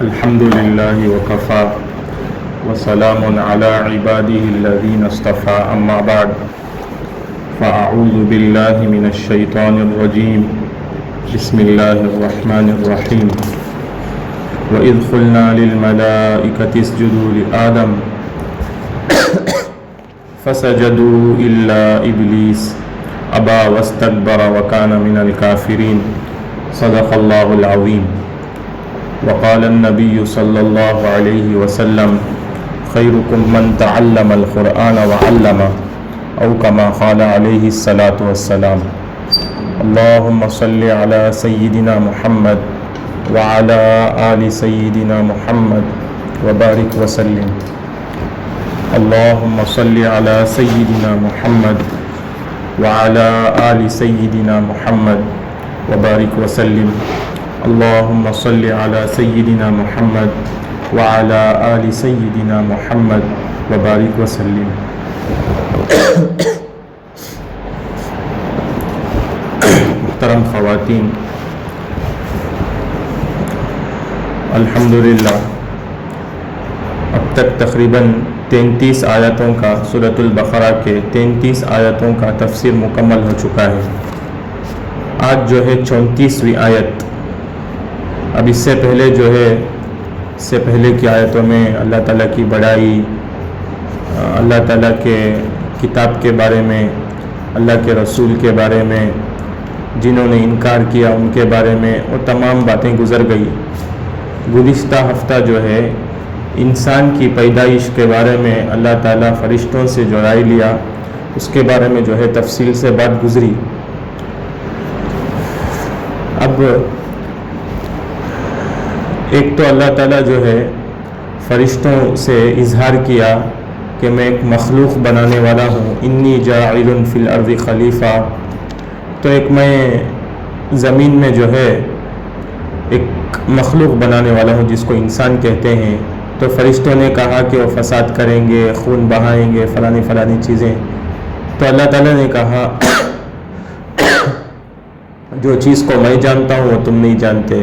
الحمد لله وكفى وسلام على عباده الذين اصطفى أما بعد فأعوذ بالله من الشيطان الرجيم بسم الله الرحمن الرحيم وإذ قلنا للملائكة اسجدوا لآدم فسجدوا إلا إبليس أبى واستكبر وكان من الكافرين صدق الله العظيم وقال النبي صلى الله عليه وسلم خيركم من تعلم القرآن وعلمه أو كما قال عليه الصلاة والسلام اللهم صل على سيدنا محمد وعلى آل سيدنا محمد وبارك وسلم اللهم صل على سيدنا محمد وعلى آل سيدنا محمد وبارك وسلم اللهم صل على سيدنا محمد وعلى آل سيدنا محمد وبارك وسلم محترم خواتین، الحمدللہ اب تک تقریباً 33 آیتوں کا سورۃ البقرہ کے 33 آیتوں کا تفسیر مکمل ہو چکا ہے۔ آج جو ہے 34ویں آیت۔ اب اس سے پہلے کی آیتوں میں اللہ تعالیٰ کی بڑائی، اللہ تعالیٰ کے کتاب کے بارے میں، اللہ کے رسول کے بارے میں، جنہوں نے انکار کیا ان کے بارے میں وہ تمام باتیں گزر گئی۔ گزشتہ ہفتہ جو ہے انسان کی پیدائش کے بارے میں اللہ تعالیٰ فرشتوں سے جو رائے لیا اس کے بارے میں جو ہے تفصیل سے بات گزری۔ اب ایک تو اللہ تعالیٰ جو ہے فرشتوں سے اظہار کیا کہ میں ایک مخلوق بنانے والا ہوں، انی جاعل فی الارض خلیفہ، تو ایک میں زمین میں جو ہے ایک مخلوق بنانے والا ہوں جس کو انسان کہتے ہیں۔ تو فرشتوں نے کہا کہ وہ فساد کریں گے، خون بہائیں گے، فلانی چیزیں۔ تو اللہ تعالیٰ نے کہا جو چیز کو میں جانتا ہوں وہ تم نہیں جانتے۔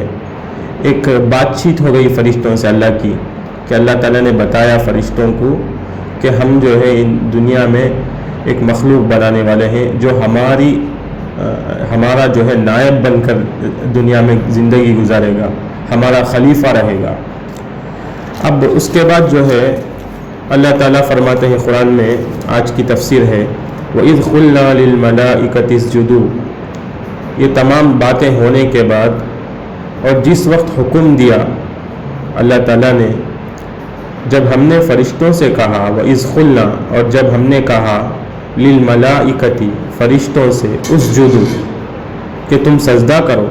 ایک بات چیت ہو گئی فرشتوں سے اللہ کی کہ اللہ تعالیٰ نے بتایا فرشتوں کو کہ ہم جو ہے ان دنیا میں ایک مخلوق بنانے والے ہیں جو ہمارا جو ہے نائب بن کر دنیا میں زندگی گزارے گا، ہمارا خلیفہ رہے گا۔ اب اس کے بعد جو ہے اللہ تعالیٰ فرماتے ہیں قرآن میں، آج کی تفسیر ہے وَإِذْ قُلْنَا لِلْمَلَائِكَةِ اسْجُدُوا۔ یہ تمام باتیں ہونے کے بعد اور جس وقت حکم دیا اللہ تعالیٰ نے، جب ہم نے فرشتوں سے کہا وَإِذْ قُلْنَا، اور جب ہم نے کہا لِلْمَلَائِكَةِ فرشتوں سے اسجدوا کہ تم سجدہ کرو،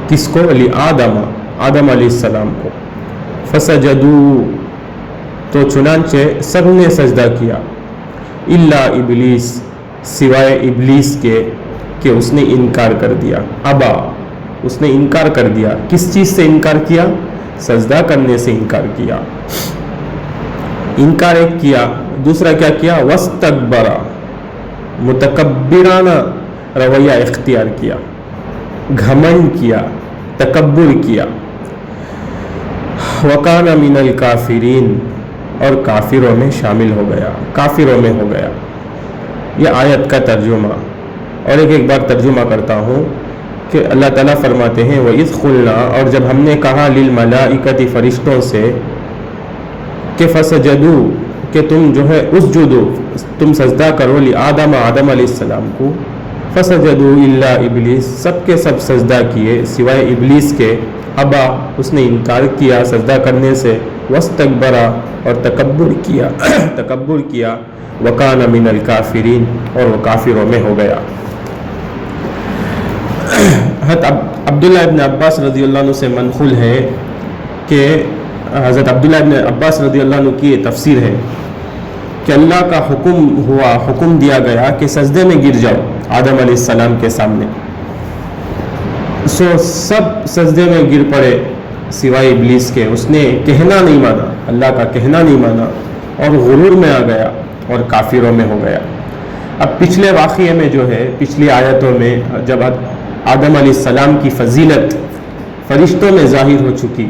کس کو؟ لِآدَمَ، آدم علیہ السلام کو۔ فسجدوا، تو چنانچہ سب نے سجدہ کیا، الا ابلیس، سوائے ابلیس کے کہ اس نے انکار کر دیا۔ ابا، اس نے انکار کر دیا۔ کس چیز سے انکار کیا؟ سجدہ کرنے سے انکار کیا۔ انکار ایک کیا، دوسرا کیا کیا؟ واستکبر، متکبرانہ رویہ اختیار کیا، گھمنڈ کیا، تکبر کیا۔ وَكَانَ مِنَ الْكَافِرِينَ، اور کافروں میں شامل ہو گیا، کافروں میں ہو گیا۔ یہ آیت کا ترجمہ، اور ایک بار ترجمہ کرتا ہوں کہ اللہ تعالیٰ فرماتے ہیں وَإِذْ قُلْنَا، اور جب ہم نے کہا لِلْمَلَائِكَةِ فرشتوں سے کہ فَسَجَدُوا، کہ تم جو ہے اسجدوا، تم سجدہ کرو، لِآدَمَ، آدم علیہ السلام کو، فَسَجَدُوا إِلَّا إِبْلِيسَ، سب کے سب سجدہ کیے سوائے ابلیس کے، ابا، اس نے انکار کیا سجدہ کرنے سے، واستکبر، اور تکبر کیا وَكَانَ مِنَ الْكَافِرِينَ، اور وہ کافروں میں ہو گیا۔ حضرت عبداللہ ابن عباس رضی اللہ عنہ سے منقول ہے کہ حضرت عبداللہ ابن عباس رضی اللہ عنہ کی یہ تفسیر ہے کہ اللہ کا حکم دیا گیا کہ سجدے میں گر جاؤ آدم علیہ السلام کے سامنے، سب سجدے میں گر پڑے سوائے ابلیس کے۔ اس نے کہنا نہیں مانا، اللہ کا کہنا نہیں مانا، اور غرور میں آ گیا اور کافروں میں ہو گیا۔ اب پچھلے واقعے میں جو ہے، پچھلی آیتوں میں جب آدم علیہ السلام کی فضیلت فرشتوں میں ظاہر ہو چکی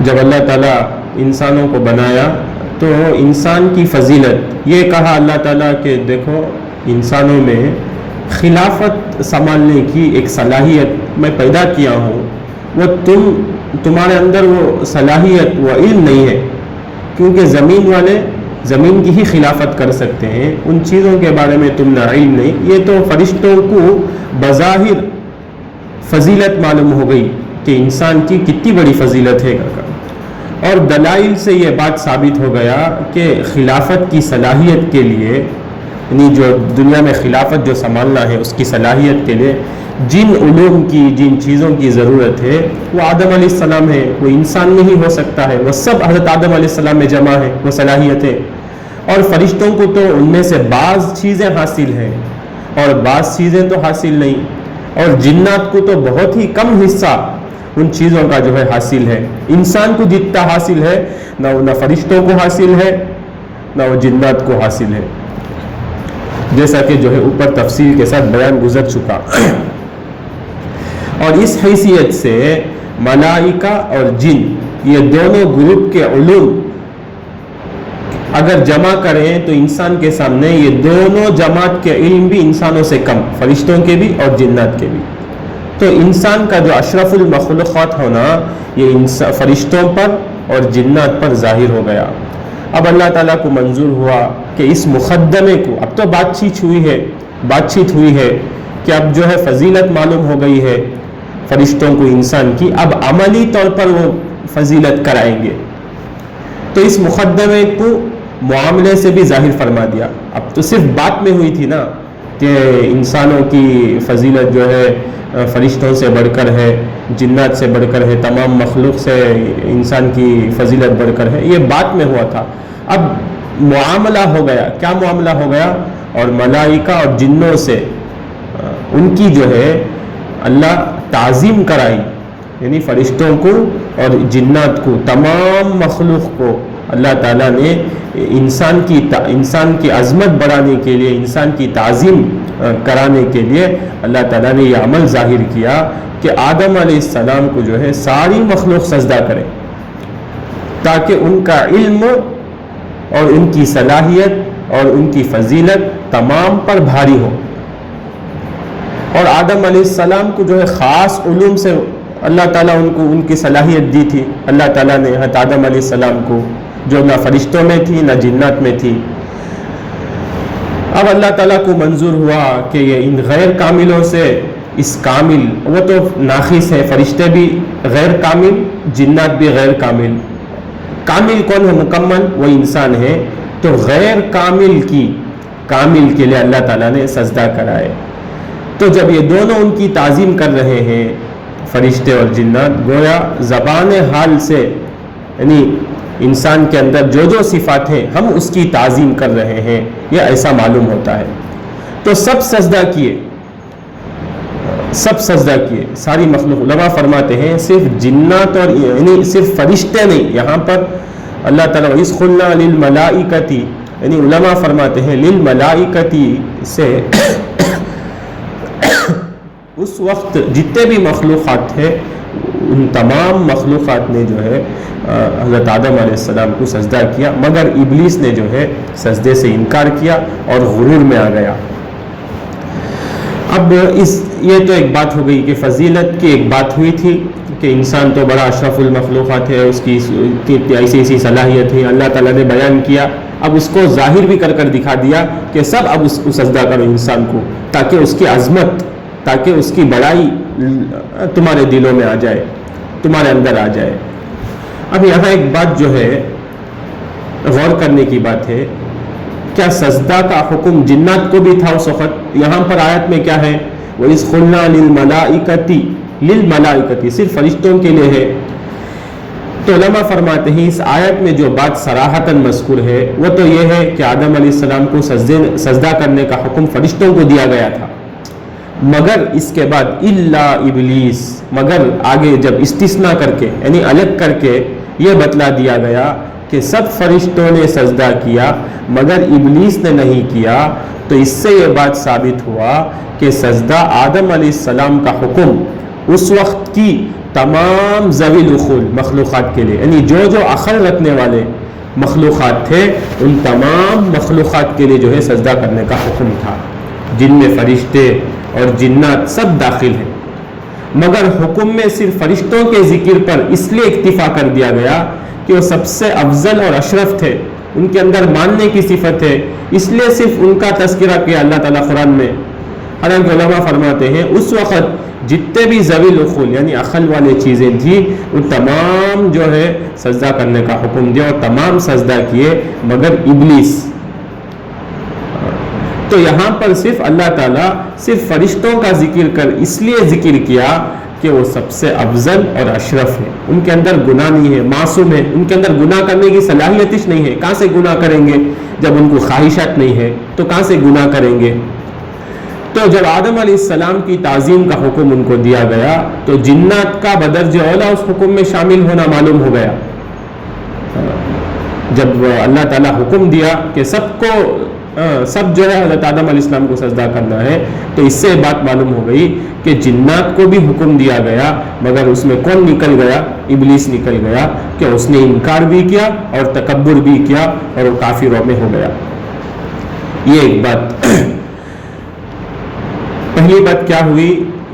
جب اللہ تعالیٰ انسانوں کو بنایا تو انسان کی فضیلت یہ کہا اللہ تعالیٰ کہ دیکھو انسانوں میں خلافت سنبھالنے کی ایک صلاحیت میں پیدا کیا ہوں، وہ تمہارے اندر وہ صلاحیت وہ علم نہیں ہے، کیونکہ زمین والے زمین کی ہی خلافت کر سکتے ہیں، ان چیزوں کے بارے میں تم نہ علم نہیں۔ یہ تو فرشتوں کو بظاہر فضیلت معلوم ہو گئی کہ انسان کی کتنی بڑی فضیلت ہے، اور دلائل سے یہ بات ثابت ہو گیا کہ خلافت کی صلاحیت کے لیے، یعنی جو دنیا میں خلافت جو سنبھالنا ہے اس کی صلاحیت کے لیے جن علوم کی، جن چیزوں کی ضرورت ہے وہ آدم علیہ السلام ہے، وہ انسان میں ہی ہو سکتا ہے، وہ سب حضرت آدم علیہ السلام میں جمع ہے وہ صلاحیتیں، اور فرشتوں کو تو ان میں سے بعض چیزیں حاصل ہیں اور بعض چیزیں تو حاصل نہیں، اور جنات کو تو بہت ہی کم حصہ ان چیزوں کا جو ہے حاصل ہے۔ انسان کو جتنا حاصل ہے نہ فرشتوں کو حاصل ہے نہ وہ جنات کو حاصل ہے، جیسا کہ جو ہے اوپر تفصیل کے ساتھ بیان گزر چکا۔ اور اس حیثیت سے ملائکہ اور جن یہ دونوں گروپ کے علوم اگر جمع کریں تو انسان کے سامنے یہ دونوں جماعت کے علم بھی انسانوں سے کم، فرشتوں کے بھی اور جنات کے بھی۔ تو انسان کا جو اشرف المخلوقات ہونا یہ فرشتوں پر اور جنات پر ظاہر ہو گیا۔ اب اللہ تعالیٰ کو منظور ہوا کہ اس مقدمے کو، اب تو بات چیت ہوئی ہے کہ اب جو ہے فضیلت معلوم ہو گئی ہے فرشتوں کو انسان کی، اب عملی طور پر وہ فضیلت کرائیں گے، تو اس مقدمے کو معاملے سے بھی ظاہر فرما دیا۔ اب تو صرف بات میں ہوئی تھی نا کہ انسانوں کی فضیلت جو ہے فرشتوں سے بڑھ کر ہے، جنات سے بڑھ کر ہے، تمام مخلوق سے انسان کی فضیلت بڑھ کر ہے، یہ بات میں ہوا تھا۔ اب معاملہ ہو گیا، کیا معاملہ ہو گیا؟ اور ملائکہ اور جنوں سے ان کی جو ہے اللہ تعظیم کرائی، یعنی فرشتوں کو اور جنات کو، تمام مخلوق کو اللہ تعالیٰ نے انسان کی عظمت بڑھانے کے لیے، انسان کی تعظیم کرانے کے لیے اللہ تعالیٰ نے یہ عمل ظاہر کیا کہ آدم علیہ السلام کو جو ہے ساری مخلوق سجدہ کرے، تاکہ ان کا علم اور ان کی صلاحیت اور ان کی فضیلت تمام پر بھاری ہو۔ اور آدم علیہ السلام کو جو ہے خاص علوم سے اللہ تعالیٰ ان کی صلاحیت دی تھی، اللہ تعالیٰ نے حضرت آدم علیہ السلام کو، جو نہ فرشتوں میں تھی نہ جنات میں تھی۔ اب اللہ تعالیٰ کو منظور ہوا کہ یہ ان غیر کاملوں سے اس کامل، وہ تو ناقص ہے، فرشتے بھی غیر کامل، جنات بھی غیر کامل، کامل کون ہے؟ مکمل، وہ انسان ہے، تو غیر کامل کے لیے اللہ تعالیٰ نے سجدہ کرائے۔ تو جب یہ دونوں ان کی تعظیم کر رہے ہیں فرشتے اور جنات، گویا زبان حال سے، یعنی انسان کے اندر جو جو صفات ہیں ہم اس کی تعظیم کر رہے ہیں، یہ ایسا معلوم ہوتا ہے۔ تو سب سجدہ کیے، ساری مخلوق۔ علماء فرماتے ہیں صرف جنات اور یعنی صرف فرشتے نہیں، یہاں پر اللہ تعالیٰ وَإِذْ قُلْنَا لِلْمَلَائِكَةِ، یعنی علماء فرماتے ہیں لِلْمَلَائِكَةِ سے اس وقت جتنے بھی مخلوقات تھے ان تمام مخلوقات نے جو ہے حضرت آدم علیہ السلام کو سجدہ کیا، مگر ابلیس نے جو ہے سجدے سے انکار کیا اور غرور میں آ گیا۔ اب یہ تو ایک بات ہو گئی کہ فضیلت کی ایک بات ہوئی تھی کہ انسان تو بڑا اشرف المخلوقات ہے، اس کی ایسی صلاحیت ہے، اللہ تعالیٰ نے بیان کیا۔ اب اس کو ظاہر بھی کر دکھا دیا کہ سب اب اس کو سجدہ کرو انسان کو، تاکہ اس کی عظمت، تاکہ اس کی بڑائی تمہارے دلوں میں آ جائے، تمہارے اندر آ جائے۔ اب یہاں ایک بات جو ہے غور کرنے کی بات ہے، کیا سجدہ کا حکم جنات کو بھی تھا اس وقت؟ یہاں پر آیت میں کیا ہے؟ وَإِذْ قُلْنَا لِلْمَلَائِكَةِ صرف فرشتوں کے لیے ہے۔ تو علماء فرماتے ہیں اس آیت میں جو بات صراحتاً مذکور ہے وہ تو یہ ہے کہ آدم علیہ السلام کو سجدہ کرنے کا حکم فرشتوں کو دیا گیا تھا، مگر اس کے بعد الا ابلیس، مگر آگے جب استثناء کر کے یعنی الگ کر کے یہ بتلا دیا گیا کہ سب فرشتوں نے سجدہ کیا مگر ابلیس نے نہیں کیا، تو اس سے یہ بات ثابت ہوا کہ سجدہ آدم علیہ السلام کا حکم اس وقت کی تمام ذوی العقول مخلوقات کے لیے، یعنی جو جو عقل رکھنے والے مخلوقات تھے ان تمام مخلوقات کے لیے جو ہے سجدہ کرنے کا حکم تھا، جن میں فرشتے اور جنات سب داخل ہیں، مگر حکم میں صرف فرشتوں کے ذکر پر اس لیے اکتفا کر دیا گیا کہ وہ سب سے افضل اور اشرف تھے، ان کے اندر ماننے کی صفت ہے، اس لیے صرف ان کا تذکرہ کیا اللہ تعالیٰ قرآن میں۔ حالانکہ علماء فرماتے ہیں اس وقت جتنے بھی ذوی العقول یعنی عقل والی چیزیں تھیں ان تمام جو ہے سجدہ کرنے کا حکم دیا اور تمام سجدہ کیے مگر ابلیس۔ تو یہاں پر صرف اللہ تعالیٰ صرف فرشتوں کا ذکر کر اس لیے ذکر کیا کہ وہ سب سے افضل اور اشرف ہے، ان کے اندر گناہ نہیں ہے، معصوم ہے، ان کے اندر گناہ کرنے کی صلاحیت ہی نہیں ہے، کہاں سے گناہ کریں گے جب ان کو خواہشات نہیں ہے تو کہاں سے گناہ کریں گے۔ تو جب آدم علیہ السلام کی تعظیم کا حکم ان کو دیا گیا تو جنات کا بدرجہ اولا اس حکم میں شامل ہونا معلوم ہو گیا۔ جب اللہ تعالیٰ حکم دیا کہ سب جو ہے حضرت آدم علیہ السلام کو سجدہ کرنا ہے تو اس سے بات معلوم ہو گئی کہ جنات کو بھی حکم دیا گیا مگر اس میں کون نکل گیا؟ ابلیس نکل گیا کہ اس نے انکار بھی کیا اور تکبر بھی کیا اور وہ کافروں میں ہو گیا۔ یہ ایک بات۔ پہلی بات کیا ہوئی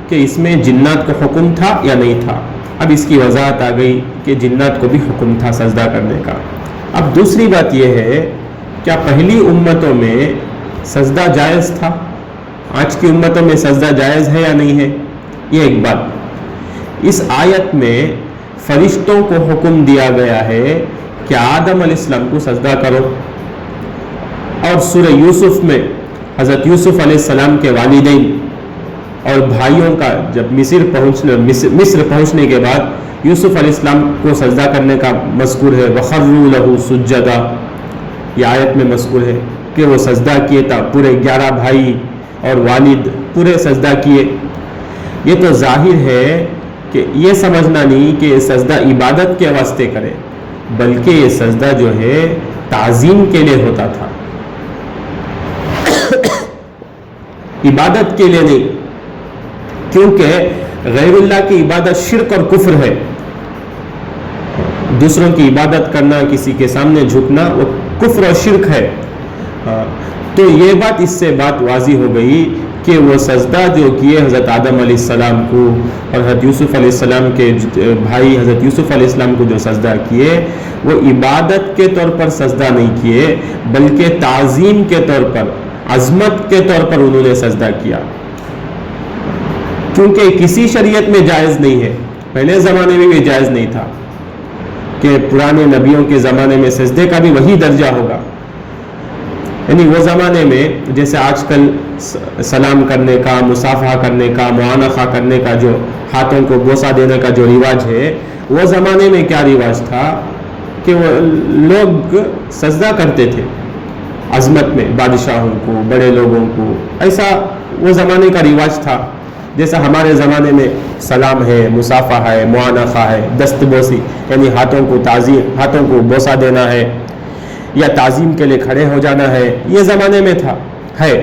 کہ اس میں جنات کو حکم تھا یا نہیں تھا؟ اب اس کی وضاحت آ گئی کہ جنات کو بھی حکم تھا سجدہ کرنے کا۔ اب دوسری بات یہ ہے کیا پہلی امتوں میں سجدہ جائز تھا؟ آج کی امتوں میں سجدہ جائز ہے یا نہیں ہے؟ یہ ایک بات۔ اس آیت میں فرشتوں کو حکم دیا گیا ہے کہ آدم علیہ السلام کو سجدہ کرو، اور سورہ یوسف میں حضرت یوسف علیہ السلام کے والدین اور بھائیوں کا جب مصر پہنچنے کے بعد یوسف علیہ السلام کو سجدہ کرنے کا مذکور ہے، وَخَرُّوا لَهُ سُجَّدًا، یہ آیت میں مذکور ہے کہ وہ سجدہ کیے تھا، پورے 11 بھائی اور والد پورے سجدہ کیے۔ یہ تو ظاہر ہے کہ یہ سمجھنا نہیں کہ یہ سجدہ عبادت کے واسطے کرے، بلکہ یہ سجدہ جو ہے تعظیم کے لیے ہوتا تھا، عبادت کے لیے نہیں، کیونکہ غیر اللہ کی عبادت شرک اور کفر ہے۔ دوسروں کی عبادت کرنا، کسی کے سامنے جھکنا، وہ کفر اور شرک ہے۔ تو یہ بات اس سے بات واضح ہو گئی کہ وہ سجدہ جو کیے حضرت آدم علیہ السلام کو اور حضرت یوسف علیہ السلام کے بھائی حضرت یوسف علیہ السلام کو جو سجدہ کیے وہ عبادت کے طور پر سجدہ نہیں کیے بلکہ تعظیم کے طور پر، عظمت کے طور پر انہوں نے سجدہ کیا، کیونکہ کسی شریعت میں جائز نہیں ہے، پہلے زمانے میں بھی جائز نہیں تھا کہ پرانے نبیوں کے زمانے میں سجدے کا بھی وہی درجہ ہوگا۔ یعنی وہ زمانے میں جیسے آج کل سلام کرنے کا، مصافحہ کرنے کا، معانقہ کرنے کا، جو ہاتھوں کو بوسہ دینے کا جو رواج ہے، وہ زمانے میں کیا رواج تھا کہ وہ لوگ سجدہ کرتے تھے عظمت میں، بادشاہوں کو، بڑے لوگوں کو، ایسا وہ زمانے کا رواج تھا۔ جیسا ہمارے زمانے میں سلام ہے، مصافحہ ہے، معانقہ ہے، دست بوسی یعنی ہاتھوں کو بوسہ دینا ہے یا تعظیم کے لیے کھڑے ہو جانا ہے، یہ زمانے میں تھا ہے۔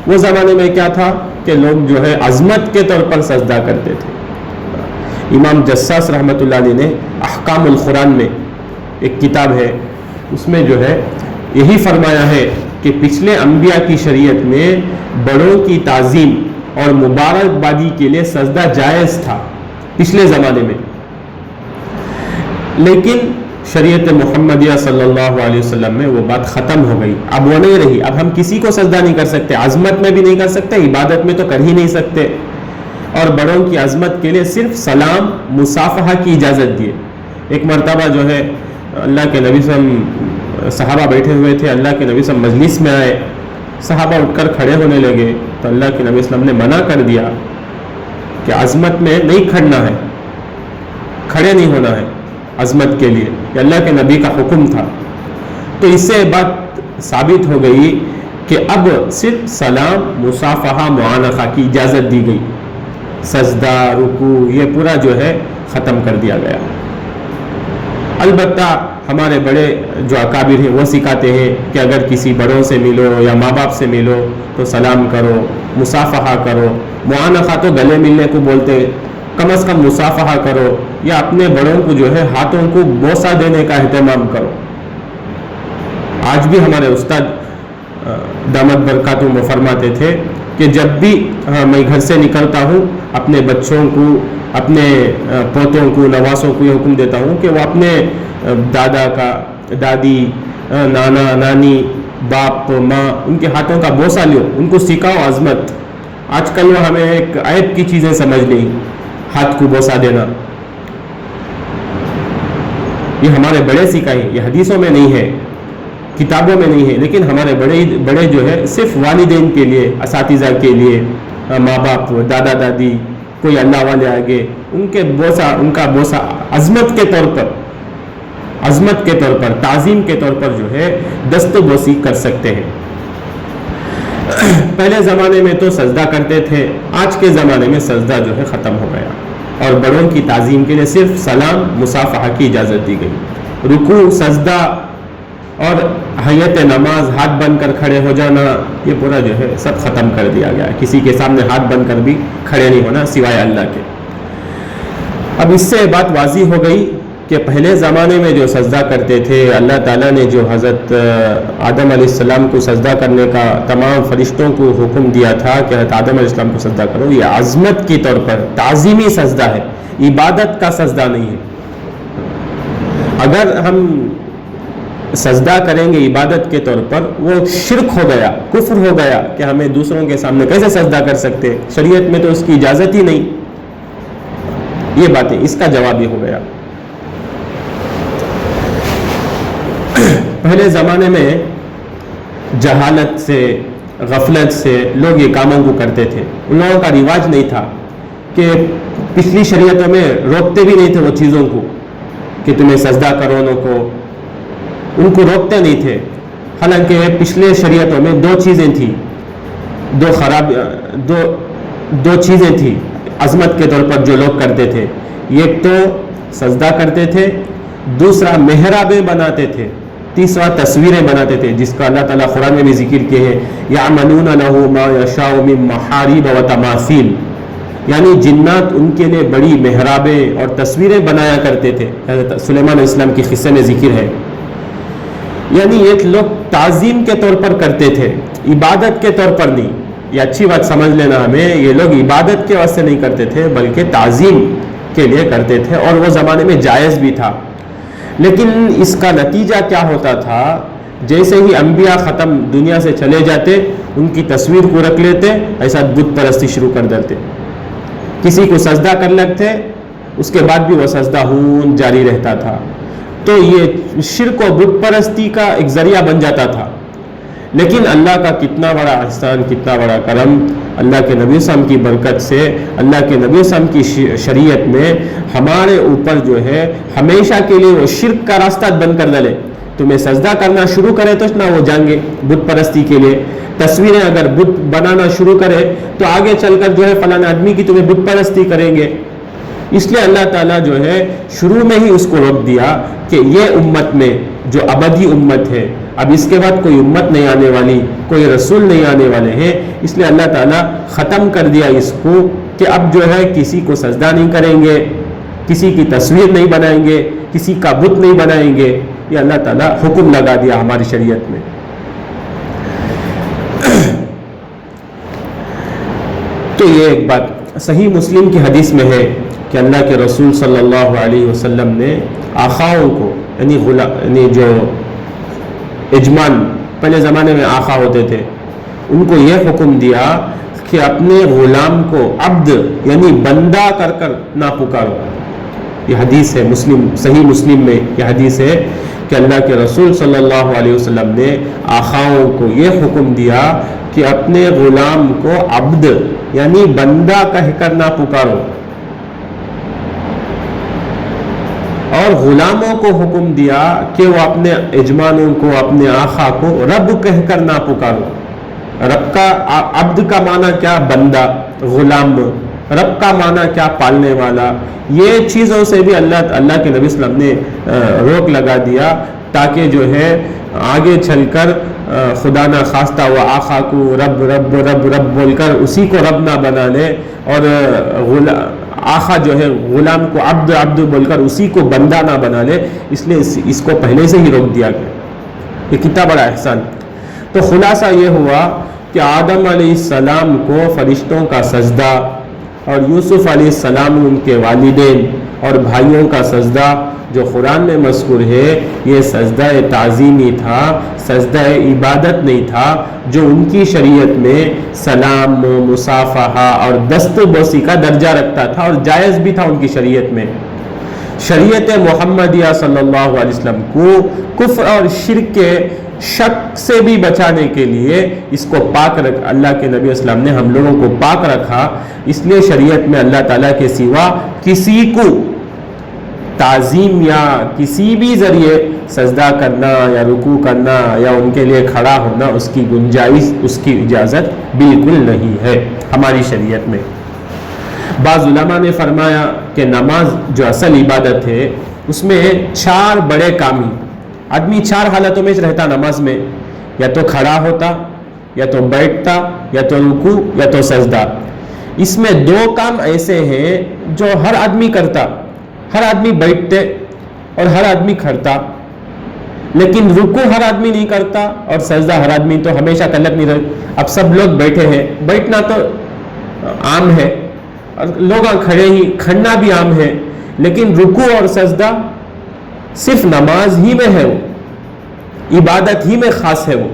وہ زمانے میں کیا تھا کہ لوگ جو ہے عظمت کے طور پر سجدہ کرتے تھے۔ امام جساس رحمۃ اللہ علیہ نے احکام القرآن میں ایک کتاب ہے، اس میں جو ہے یہی فرمایا ہے کہ پچھلے انبیاء کی شریعت میں بڑوں کی تعظیم اور مبارکبادی کے لیے سجدہ جائز تھا پچھلے زمانے میں، لیکن شریعت محمدیہ صلی اللہ علیہ وسلم میں وہ بات ختم ہو گئی، اب وہ نہیں رہی۔ اب ہم کسی کو سجدہ نہیں کر سکتے، عظمت میں بھی نہیں کر سکتے، عبادت میں تو کر ہی نہیں سکتے، اور بڑوں کی عظمت کے لیے صرف سلام مصافحہ کی اجازت دیے۔ ایک مرتبہ جو ہے اللہ کے نبی صلی اللہ علیہ وسلم، صحابہ بیٹھے ہوئے تھے، اللہ کے نبی صلی اللہ علیہ وسلم مجلس میں آئے، صحابہ اٹھ کر کھڑے ہونے لگے تو اللہ کے نبی صلی اللہ علیہ وسلم نے منع کر دیا کہ عظمت میں نہیں کھڑنا ہے، کھڑے نہیں ہونا ہے عظمت کے لیے، یہ اللہ کے نبی کا حکم تھا۔ تو اس سے بات ثابت ہو گئی کہ اب صرف سلام مصافحہ معانقہ کی اجازت دی گئی، سجدہ رکوع یہ پورا جو ہے ختم کر دیا گیا۔ البتہ ہمارے بڑے جو اکابر ہیں وہ سکھاتے ہیں کہ اگر کسی بڑوں سے ملو یا ماں باپ سے ملو تو سلام کرو، مصافحہ کرو، معانقہ تو گلے ملنے کو بولتے کم از کم مصافحہ کرو یا اپنے بڑوں کو جو ہے ہاتھوں کو بوسہ دینے کا اہتمام کرو. آج بھی ہمارے استاد دامت برکاتہم وہ فرماتے تھے کہ جب بھی میں گھر سے نکلتا ہوں اپنے بچوں کو، اپنے پوتوں کو، نواسوں کو یہ حکم دیتا ہوں کہ وہ اپنے دادا کا، دادی، نانا، نانی، باپ، ماں، ان کے ہاتھوں کا بوسہ لو، ان کو سکھاؤ عظمت. آج کل وہ ہمیں ایک عیب کی چیزیں سمجھ لی ہاتھ کو بوسہ دینا. یہ ہمارے بڑے سکھائے، یہ حدیثوں میں نہیں ہے، کتابوں میں نہیں ہے، لیکن ہمارے بڑے جو ہے صرف والدین کے لیے، اساتذہ کے لیے، ماں باپ، دادا دادی، کوئی اللہ والے آگے، ان کا بوسہ عظمت کے طور پر، تعظیم کے طور پر جو ہے دست بوسی کر سکتے ہیں. پہلے زمانے میں تو سجدہ کرتے تھے، آج کے زمانے میں سجدہ جو ہے ختم ہو گیا اور بڑوں کی تعظیم کے لیے صرف سلام، مصافحہ کی اجازت دی گئی. رکوع، سجدہ اور حیت نماز، ہاتھ بن کر کھڑے ہو جانا، یہ پورا جو ہے سب ختم کر دیا گیا. کسی کے سامنے ہاتھ بن کر بھی کھڑے نہیں ہونا سوائے اللہ کے. اب اس سے بات واضح ہو گئی کہ پہلے زمانے میں جو سجدہ کرتے تھے، اللہ تعالیٰ نے جو حضرت آدم علیہ السلام کو سجدہ کرنے کا تمام فرشتوں کو حکم دیا تھا کہ حضرت آدم علیہ السلام کو سجدہ کرو، یہ عظمت کے طور پر تعظیمی سجدہ ہے، عبادت کا سجدہ نہیں ہے. اگر ہم سجدہ کریں گے عبادت کے طور پر، وہ شرک ہو گیا، کفر ہو گیا کہ ہمیں دوسروں کے سامنے کیسے سجدہ کر سکتے، شریعت میں تو اس کی اجازت ہی نہیں. یہ باتیں، اس کا جواب یہ ہو گیا. پہلے زمانے میں جہالت سے، غفلت سے لوگ یہ کاموں کو کرتے تھے. ان لوگوں کا رواج نہیں تھا کہ پچھلی شریعتوں میں روکتے بھی نہیں تھے وہ چیزوں کو کہ تمہیں سجدہ کرو نو کو، ان کو روکتے نہیں تھے. حالانکہ پچھلے شریعتوں میں دو چیزیں تھیں، دو چیزیں تھیں عظمت کے طور پر جو لوگ کرتے تھے. ایک تو سجدہ کرتے تھے، دوسرا محرابیں بناتے تھے، تیسرا تصویریں بناتے تھے، جس کا اللہ تعالیٰ قرآن میں بھی ذکر کیے ہیں. یعملون لہ ما یشاء من محارب و تماثیل، یعنی جنات ان کے لیے بڑی محرابیں اور تصویریں بنایا کرتے تھے. حضرت سلیمان علیہ السلام کے قصے میں ذکر ہے. یعنی یہ لوگ تعظیم کے طور پر کرتے تھے، عبادت کے طور پر نہیں. یہ اچھی بات سمجھ لینا ہمیں، یہ لوگ عبادت کے واسطے نہیں کرتے تھے بلکہ تعظیم کے لیے کرتے تھے، اور وہ زمانے میں جائز بھی تھا. لیکن اس کا نتیجہ کیا ہوتا تھا، جیسے ہی انبیاء ختم دنیا سے چلے جاتے ان کی تصویر کو رکھ لیتے، ایسا بت پرستی شروع کر دیتے. کسی کو سجدہ کر لگتے، اس کے بعد بھی وہ سجدہ جاری رہتا تھا. تو یہ شرک و بت پرستی کا ایک ذریعہ بن جاتا تھا. لیکن اللہ کا کتنا بڑا احسان، کتنا بڑا کرم، اللہ کے نبی صلی اللہ علیہ وسلم کی برکت سے، اللہ کے نبی صلی اللہ علیہ وسلم کی شریعت میں ہمارے اوپر جو ہے ہمیشہ کے لیے وہ شرک کا راستہ بند کر ڈالے. تمہیں سجدہ کرنا شروع کرے تو نہ وہ جائیں گے بت پرستی کے لیے. تصویریں اگر بت بنانا شروع کرے تو آگے چل کر جو ہے فلاں آدمی کی تمہیں بت پرستی کریں گے. اس لیے اللہ تعالیٰ جو ہے شروع میں ہی اس کو روک دیا کہ یہ امت میں جو ابدی امت ہے، اب اس کے بعد کوئی امت نہیں آنے والی، کوئی رسول نہیں آنے والے ہیں. اس لیے اللہ تعالیٰ ختم کر دیا اس کو کہ اب جو ہے کسی کو سجدہ نہیں کریں گے، کسی کی تصویر نہیں بنائیں گے، کسی کا بت نہیں بنائیں گے. یہ اللہ تعالیٰ حکم لگا دیا ہماری شریعت میں. تو یہ ایک بات صحیح مسلم کی حدیث میں ہے کہ اللہ کے رسول صلی اللہ علیہ وسلم نے آقاؤں کو، یعنی جو اجمان، پہلے زمانے میں آقا ہوتے تھے، ان کو یہ حکم دیا کہ اپنے غلام کو عبد یعنی بندہ کر کر نہ پکارو. یہ حدیث ہے مسلم، صحیح مسلم میں یہ حدیث ہے کہ اللہ کے رسول صلی اللہ علیہ وسلم نے آقاؤں کو یہ حکم دیا کہ اپنے غلام کو عبد یعنی بندہ کہہ کر نہ پکارو، اور غلاموں کو حکم دیا کہ وہ اپنے اجمانوں کو، اپنے آقا کو رب کہہ کر نہ پکارو. رب کا، عبد کا معنی کیا؟ بندہ، غلام. رب کا معنی کیا؟ پالنے والا. یہ چیزوں سے بھی اللہ کے نبی صلی اللہ علیہ وسلم نے روک لگا دیا تاکہ جو ہے آگے چل کر خدا نہ خواستہ وہ آقا کو رب رب رب رب بول کر اسی کو رب نہ بنا لے، اور آقا جو ہے غلام کو عبد عبد بول کر اسی کو بندہ نہ بنا لے، اس لیے اس کو پہلے سے ہی روک دیا گیا۔ یہ کتنا بڑا احسان۔ تو خلاصہ یہ ہوا کہ آدم علیہ السلام کو فرشتوں کا سجدہ اور یوسف علیہ السلام ان کے والدین اور بھائیوں کا سجدہ جو قرآن میں مذکور ہے، یہ سجدہ تعظیمی تھا، سجدہ عبادت نہیں تھا، جو ان کی شریعت میں سلام، مصافحہ اور دست بوسی کا درجہ رکھتا تھا اور جائز بھی تھا ان کی شریعت میں۔ شریعت محمدیہ صلی اللہ علیہ وسلم کو کفر اور شرک کے شک سے بھی بچانے کے لیے اس کو پاک رکھ، اللہ کے نبی اسلام نے ہم لوگوں کو پاک رکھا۔ اس لیے شریعت میں اللہ تعالیٰ کے سوا کسی کو تعظیم یا کسی بھی ذریعے سجدہ کرنا یا رکوع کرنا یا ان کے لیے کھڑا ہونا، اس کی گنجائش، اس کی اجازت بالکل نہیں ہے ہماری شریعت میں۔ بعض علماء نے فرمایا کہ نماز جو اصل عبادت ہے اس میں 4 بڑے کام ہیں۔ آدمی 4 حالتوں میں رہتا نماز میں، یا تو کھڑا ہوتا، یا تو بیٹھتا، یا تو رکوع، یا تو سجدہ۔ اس میں 2 کام ایسے ہیں جو ہر آدمی کرتا، ہر آدمی بیٹھتے اور ہر آدمی کھڑتا، لیکن رکوع ہر آدمی نہیں کرتا اور سجدہ ہر آدمی تو ہمیشہ کلک نہیں رہتا۔ اب سب لوگ بیٹھے ہیں، بیٹھنا تو عام ہے اور لوگ کھڑے ہی، کھڑنا بھی عام ہے، لیکن رکوع اور سجدہ صرف نماز ہی میں ہے، وہ عبادت ہی میں خاص ہے وہ۔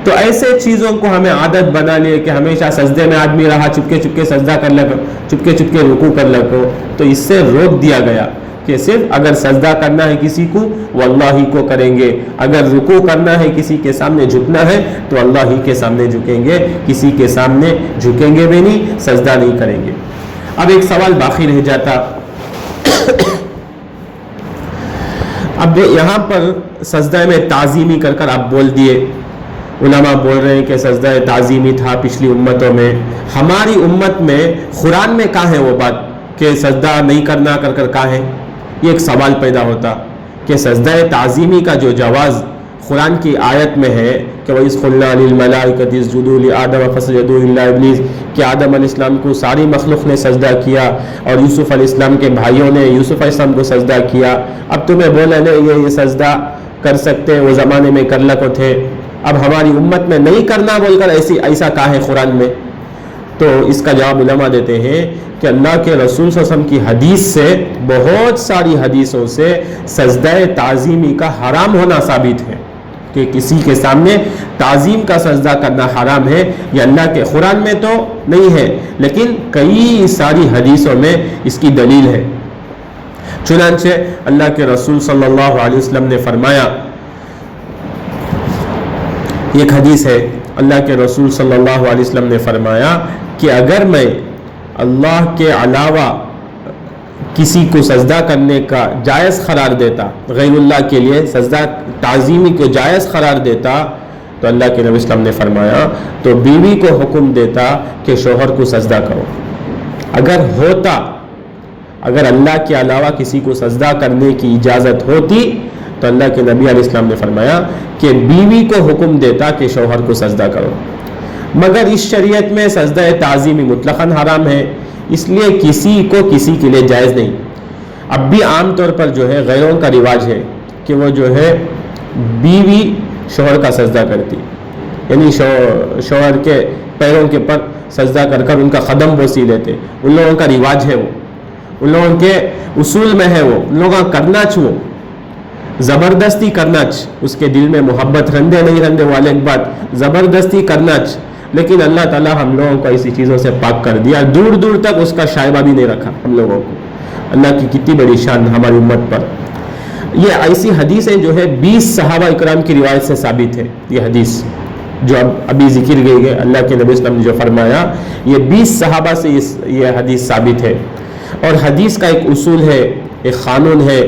تو ایسے چیزوں کو ہمیں عادت بنا لیے کہ ہمیشہ سجدے میں آدمی رہا، چپکے چپکے سجدہ کر لگو، چپکے چپکے رکوع کر لگو، تو اس سے روک دیا گیا کہ صرف اگر سجدہ کرنا ہے کسی کو وہ اللہ ہی کو کریں گے، اگر رکوع کرنا ہے کسی کے سامنے جھکنا ہے تو اللہ ہی کے سامنے جھکیں گے، کسی کے سامنے جھکیں گے بھی نہیں، سجدہ نہیں کریں گے۔ اب ایک سوال باقی رہ جاتا، اب یہاں پر سجدہ میں تعظیمی کر کر آپ بول دیے، علماء بول رہے ہیں کہ سجدہ تعظیمی تھا پچھلی امتوں میں، ہماری امت میں قرآن میں کہاں ہے وہ بات کہ سجدہ نہیں کرنا کر کر کہاں ہے؟ یہ ایک سوال پیدا ہوتا کہ سجدہ تعظیمی کا جو جواز قرآن کی آیت میں ہے کہ وَإِذْ قُلْنَا لِلْمَلَائِكَةِ اسْجُدُوا لِآدَمَ فَسَجَدُوا إِلَّا إِبْلِيسَ، کہ آدم علیہ السلام کو ساری مخلوق نے سجدہ کیا اور یوسف علیہ السلام کے بھائیوں نے یوسف علیہ السلام کو سجدہ کیا۔ اب تمہیں بولے یہ سجدہ کر سکتے، وہ زمانے میں کر لکو تھے، اب ہماری امت میں نہیں کرنا بول کر ایسا کہا ہے قرآن میں؟ تو اس کا جواب علماء دیتے ہیں کہ اللہ کے رسول صلی اللہ علیہ وسلم کی حدیث سے، بہت ساری حدیثوں سے سجدہ تعظیمی کا حرام ہونا ثابت ہے کہ کسی کے سامنے تعظیم کا سجدہ کرنا حرام ہے۔ یہ اللہ کے قرآن میں تو نہیں ہے، لیکن کئی ساری حدیثوں میں اس کی دلیل ہے۔ چنانچہ اللہ کے رسول صلی اللہ علیہ وسلم نے فرمایا، ایک حدیث ہے، اللہ کے رسول صلی اللہ علیہ وسلم نے فرمایا کہ اگر میں اللہ کے علاوہ کسی کو سجدہ کرنے کا جائز قرار دیتا، غیر اللہ کے لیے سجدہ تعظیمی کو جائز قرار دیتا، تو اللہ کے نبی صلی اللہ علیہ وسلم نے فرمایا تو بیوی کو حکم دیتا کہ شوہر کو سجدہ کرو۔ اگر اللہ کے علاوہ کسی کو سجدہ کرنے کی اجازت ہوتی تو اللہ کے نبی علیہ السلام نے فرمایا کہ بیوی کو حکم دیتا کہ شوہر کو سجدہ کرو، مگر اس شریعت میں سجدہ تعظیمی مطلقاً حرام ہے، اس لیے کسی کو کسی کے لیے جائز نہیں۔ اب بھی عام طور پر جو ہے غیروں کا رواج ہے کہ وہ جو ہے بیوی شوہر کا سجدہ کرتی، یعنی شوہر کے پیروں کے پر سجدہ کر کر ان کا قدم بوسی لیتے، ان لوگوں کا رواج ہے، وہ ان لوگوں کے اصول میں ہے، وہ ان لوگوں کا کرنا چھو زبردستی کرنا اس کے دل میں محبت رندے نہیں رندے والے ایک بات، زبردستی کرنا لیکن اللہ تعالیٰ ہم لوگوں کو ایسی چیزوں سے پاک کر دیا، دور دور تک اس کا شائبہ بھی نہیں رکھا ہم لوگوں کو۔ اللہ کی کتنی بڑی شان ہماری امت پر۔ یہ ایسی حدیثیں جو ہے 20 صحابہ اکرام کی روایت سے ثابت ہے، یہ حدیث جو ابھی ذکر گئی ہے، اللہ کے نبی صلی اللہ علیہ وسلم نے جو فرمایا، یہ 20 صحابہ سے یہ حدیث ثابت ہے۔ اور حدیث کا ایک اصول ہے، ایک قانون ہے،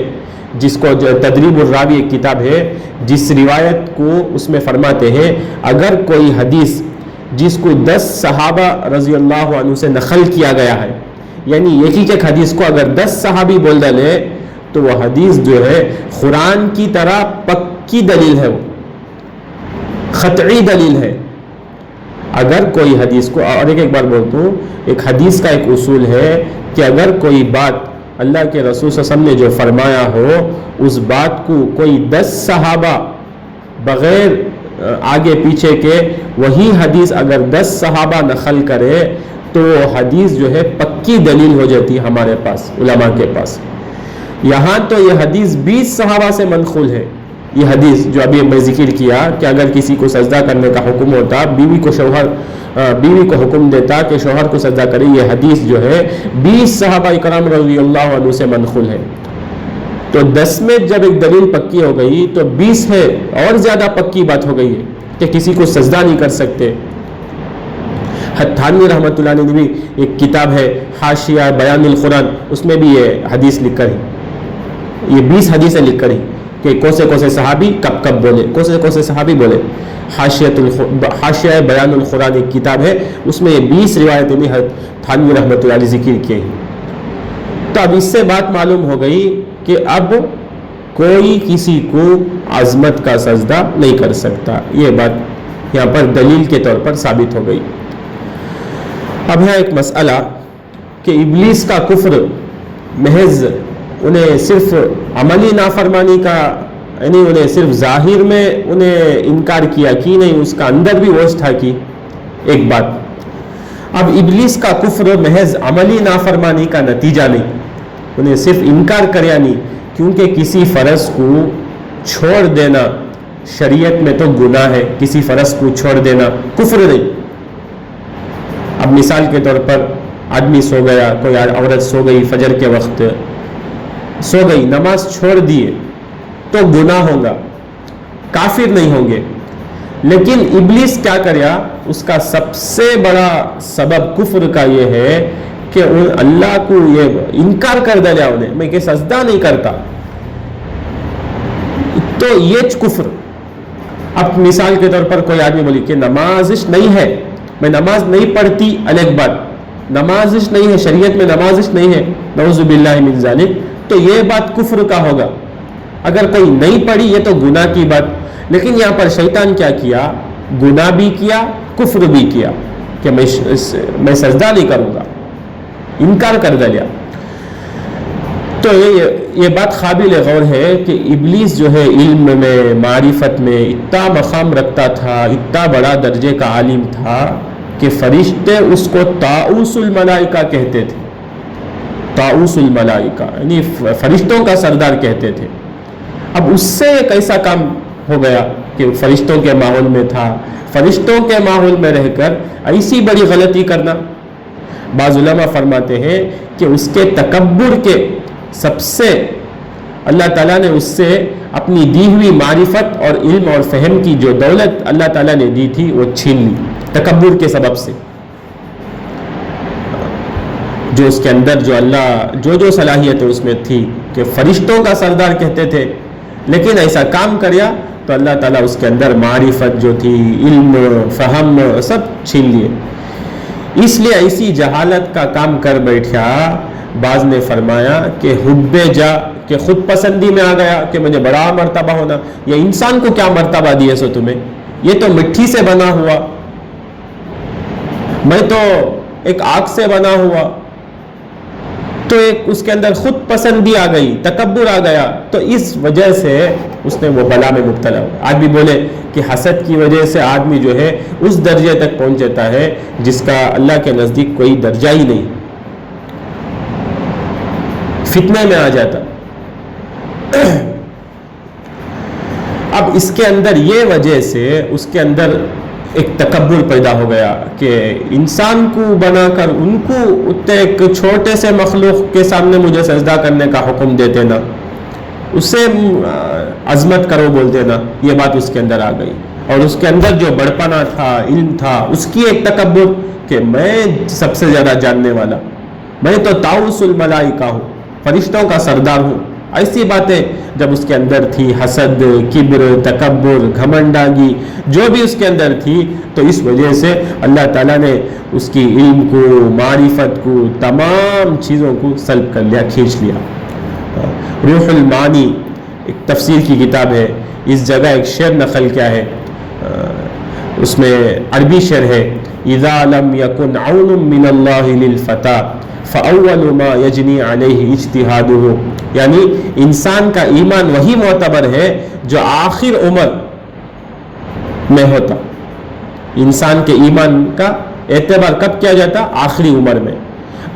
جس کو جو تدریب الراوی ایک کتاب ہے، جس روایت کو اس میں فرماتے ہیں اگر کوئی حدیث جس کو 10 صحابہ رضی اللہ عنہ سے نقل کیا گیا ہے، یعنی ایک حدیث کو اگر 10 صحابی بول ڈالے تو وہ حدیث جو ہے قرآن کی طرح پکی دلیل ہے، وہ قطعی دلیل ہے۔ اگر کوئی حدیث کو، اور ایک بار بولتا ہوں، ایک حدیث کا ایک اصول ہے کہ اگر کوئی بات اللہ کے رسول صلی اللہ علیہ وسلم نے جو فرمایا ہو اس بات کو کوئی 10 صحابہ بغیر آگے پیچھے کے وہی حدیث اگر 10 صحابہ نقل کرے تو وہ حدیث جو ہے پکی دلیل ہو جاتی ہے ہمارے پاس، علماء کے پاس. یہاں تو یہ حدیث 20 صحابہ سے منقول ہے. یہ حدیث جو ابھی میں ذکر کیا کہ اگر کسی کو سجدہ کرنے کا حکم ہوتا، بیوی کو حکم دیتا کہ شوہر کو سجدہ کرے، یہ حدیث جو ہے 20 صحابہ اکرام رضی اللہ عنہ سے منقول ہے. تو 10 میں جب ایک دلیل پکی ہو گئی تو 20 ہے اور زیادہ پکی بات ہو گئی ہے کہ کسی کو سجدہ نہیں کر سکتے. تھانوی رحمۃ اللہ علیہ نے بھی ایک کتاب ہے حاشیہ بیان القرآن، اس میں بھی یہ حدیث لکھ کر ہی، یہ 20 حدیثیں لکھ کر ہی کہ کون سے صحابی کب کب بولے، کون سے صحابی بولے. حاشیہ بیان القرآن ایک کتاب ہے، اس میں یہ 20 روایتیں بھی تھانوی رحمۃ اللہ علیہ ذکر کی ہیں. تو اب اس سے بات معلوم ہو گئی کہ اب کوئی کسی کو عظمت کا سجدہ نہیں کر سکتا. یہ بات یہاں پر دلیل کے طور پر ثابت ہو گئی. اب ہے ایک مسئلہ کہ ابلیس کا کفر محض انہیں صرف عملی نافرمانی کا، یعنی انہیں صرف ظاہر میں انہیں انکار کیا کہ نہیں، اس کا اندر بھی وجھ تھا کہ ایک بات. اب ابلیس کا کفر محض عملی نافرمانی کا نتیجہ نہیں، انہیں صرف انکار کریا نہیں، کیونکہ کسی فرض کو چھوڑ دینا شریعت میں تو گناہ ہے. کسی فرض کو چھوڑ دینا کفر نہیں. اب مثال کے طور پر آدمی سو گیا، کوئی عورت سو گئی، فجر کے وقت سو گئی، نماز چھوڑ دیے تو گناہ ہوگا، کافر نہیں ہوں گے. لیکن ابلیس کیا کریا، اس کا سب سے بڑا سبب کفر کا یہ ہے کہ اللہ کو یہ انکار کر دیا انہیں، میں کہ سجدہ نہیں کرتا، تو یہ کفر. اب مثال کے طور پر کوئی آدمی بولی کہ نماز نہیں ہے، میں نماز نہیں پڑھتی، الگ بات، نماز نہیں ہے، شریعت میں نماز نہیں ہے، نعوذ باللہ من ذالک، تو یہ بات کفر کا ہوگا. اگر کوئی نہیں پڑھی یہ تو گناہ کی بات. لیکن یہاں پر شیطان کیا کیا، گناہ بھی کیا، کفر بھی کیا کہ میں سجدہ نہیں کروں گا، انکار کر دیا. تو یہ بات قابل غور ہے کہ ابلیس جو ہے علم میں، معرفت میں اتنا مقام رکھتا تھا، اتنا بڑا درجے کا عالم تھا کہ فرشتے اس کو طاؤس الملائکہ کہتے تھے. طاؤس الملائکہ یعنی فرشتوں کا سردار کہتے تھے. اب اس سے ایک ایسا کام ہو گیا کہ فرشتوں کے ماحول میں تھا، فرشتوں کے ماحول میں رہ کر ایسی بڑی غلطی کرنا. بعض علماء فرماتے ہیں کہ اس کے تکبر کے سب سے اللہ تعالیٰ نے اس سے اپنی دی ہوئی معرفت اور علم اور فہم کی جو دولت اللہ تعالیٰ نے دی تھی وہ چھین لی تکبر کے سبب سے. جو اس کے اندر جو اللہ جو صلاحیت اس میں تھی کہ فرشتوں کا سردار کہتے تھے، لیکن ایسا کام کریا تو اللہ تعالیٰ اس کے اندر معرفت جو تھی، علم، فہم سب چھین لیے. اس لیے ایسی جہالت کا کام کر بیٹھا. بعض نے فرمایا کہ حب جا، کہ خود پسندی میں آ گیا کہ مجھے بڑا مرتبہ ہونا. یہ انسان کو کیا مرتبہ دیے سو تمہیں، یہ تو مٹی سے بنا ہوا، میں تو ایک آگ سے بنا ہوا. تو ایک اس کے اندر خود پسندی آ گئی، تکبر آ گیا، تو اس وجہ سے اس نے وہ بلا میں مبتلا ہوا. آدمی بولے کہ حسد کی وجہ سے آدمی جو ہے اس درجے تک پہنچ جاتا ہے جس کا اللہ کے نزدیک کوئی درجہ ہی نہیں، فتنے میں آ جاتا. اب اس کے اندر یہ وجہ سے اس کے اندر ایک تکبر پیدا ہو گیا کہ انسان کو بنا کر ان کو اتنے ایک چھوٹے سے مخلوق کے سامنے مجھے سجدہ کرنے کا حکم دیتے نا، اسے عظمت کرو بولتے نا. یہ بات اس کے اندر آ گئی. اور اس کے اندر جو بڑپنا تھا، علم تھا، اس کی ایک تکبر کہ میں سب سے زیادہ جاننے والا، میں تو طاؤس الملائکہ ہوں، فرشتوں کا سردار ہوں. ایسی باتیں جب اس کے اندر تھی، حسد، کبر، تکبر، گھمنڈاگی جو بھی اس کے اندر تھی، تو اس وجہ سے اللہ تعالیٰ نے اس کی علم کو، معرفت کو، تمام چیزوں کو سلب کر لیا، کھینچ لیا. روح المعانی ایک تفسیر کی کتاب ہے، اس جگہ ایک شعر نقل کیا ہے، اس میں عربی شعر ہے: اذا لم يكن عون من الله للفتى فَأَوَّلُ مَا يَجْنِي عَلَيْهِ اجْتِهَادُهُ، یعنی انسان کا ایمان وہی معتبر ہے جو آخر عمر میں ہوتا. انسان کے ایمان کا اعتبار کب کیا جاتا؟ آخری عمر میں.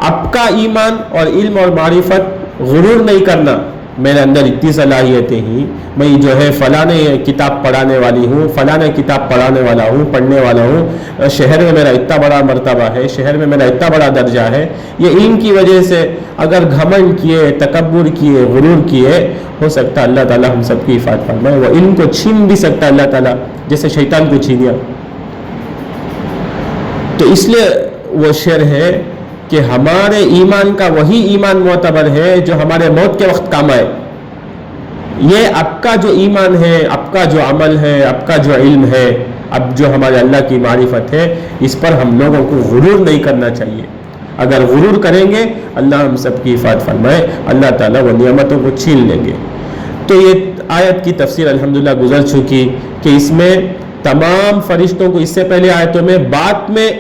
اب کا ایمان اور علم اور معرفت، غرور نہیں کرنا میرے اندر اتنی صلاحیتیں ہی، میں جو ہے فلاں کتاب پڑھانے والی ہوں، فلاں کتاب پڑھانے والا ہوں، پڑھنے والا ہوں، شہر میں میرا اتنا بڑا مرتبہ ہے، شہر میں میرا اتنا بڑا درجہ ہے، یہ علم کی وجہ سے اگر گھمنڈ کیے، تکبر کیے، غرور کیے، ہو سکتا اللہ تعالیٰ ہم سب کی حفاظت فرمائے. وہ علم کو چھین بھی سکتا اللہ تعالیٰ، جیسے شیطان کو چھینیا. تو اس لیے وہ شعر ہے کہ ہمارے ایمان کا وہی ایمان معتبر ہے جو ہمارے موت کے وقت کام آئے. یہ اب کا جو ایمان ہے، اب کا جو عمل ہے، اب کا جو علم ہے، اب جو ہمارے اللہ کی معرفت ہے، اس پر ہم لوگوں کو غرور نہیں کرنا چاہیے. اگر غرور کریں گے اللہ ہم سب کی حفاظت فرمائے، اللہ تعالیٰ وہ نعمتوں کو چھین لیں گے. تو یہ آیت کی تفسیر الحمدللہ گزر چکی کہ اس میں تمام فرشتوں کو اس سے پہلے آیتوں میں بات میں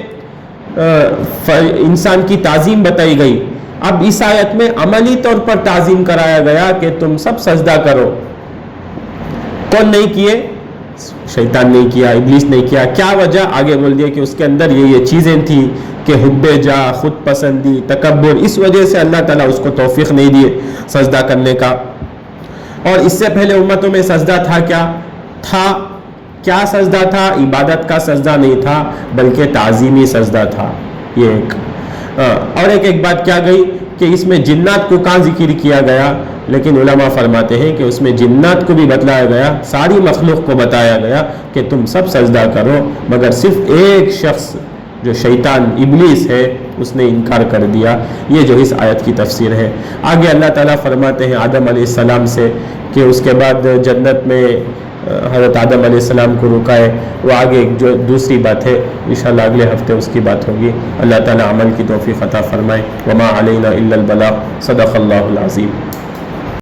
انسان کی تعظیم بتائی گئی. اب اس آیت میں عملی طور پر تعظیم کرایا گیا کہ تم سب سجدہ کرو. کون نہیں کیے؟ شیطان نہیں کیا، ابلیس نہیں کیا. کیا وجہ؟ آگے بول دیا کہ اس کے اندر یہ چیزیں تھیں کہ حب جا، خود پسندی، تکبر، اس وجہ سے اللہ تعالیٰ اس کو توفیق نہیں دیے سجدہ کرنے کا. اور اس سے پہلے امتوں میں سجدہ تھا کیا سجدہ تھا؟ عبادت کا سجدہ نہیں تھا بلکہ تعظیمی سجدہ تھا. یہ ایک اور ایک بات کیا گئی کہ اس میں جنات کو کہاں ذکر کیا گیا، لیکن علماء فرماتے ہیں کہ اس میں جنات کو بھی بتلایا گیا، ساری مخلوق کو بتایا گیا کہ تم سب سجدہ کرو، مگر صرف ایک شخص جو شیطان ابلیس ہے اس نے انکار کر دیا. یہ جو اس آیت کی تفسیر ہے. آگے اللہ تعالیٰ فرماتے ہیں آدم علیہ السلام سے کہ اس کے بعد جنت میں حضرت آدم علیہ السلام کو رکائے. وہ آگے جو دوسری بات ہے انشاءاللہ اگلے ہفتے اس کی بات ہوگی. اللہ تعالیٰ عمل کی توفیق عطا فرمائے. وما علینا الا البلاغ. صدق اللہ العظیم.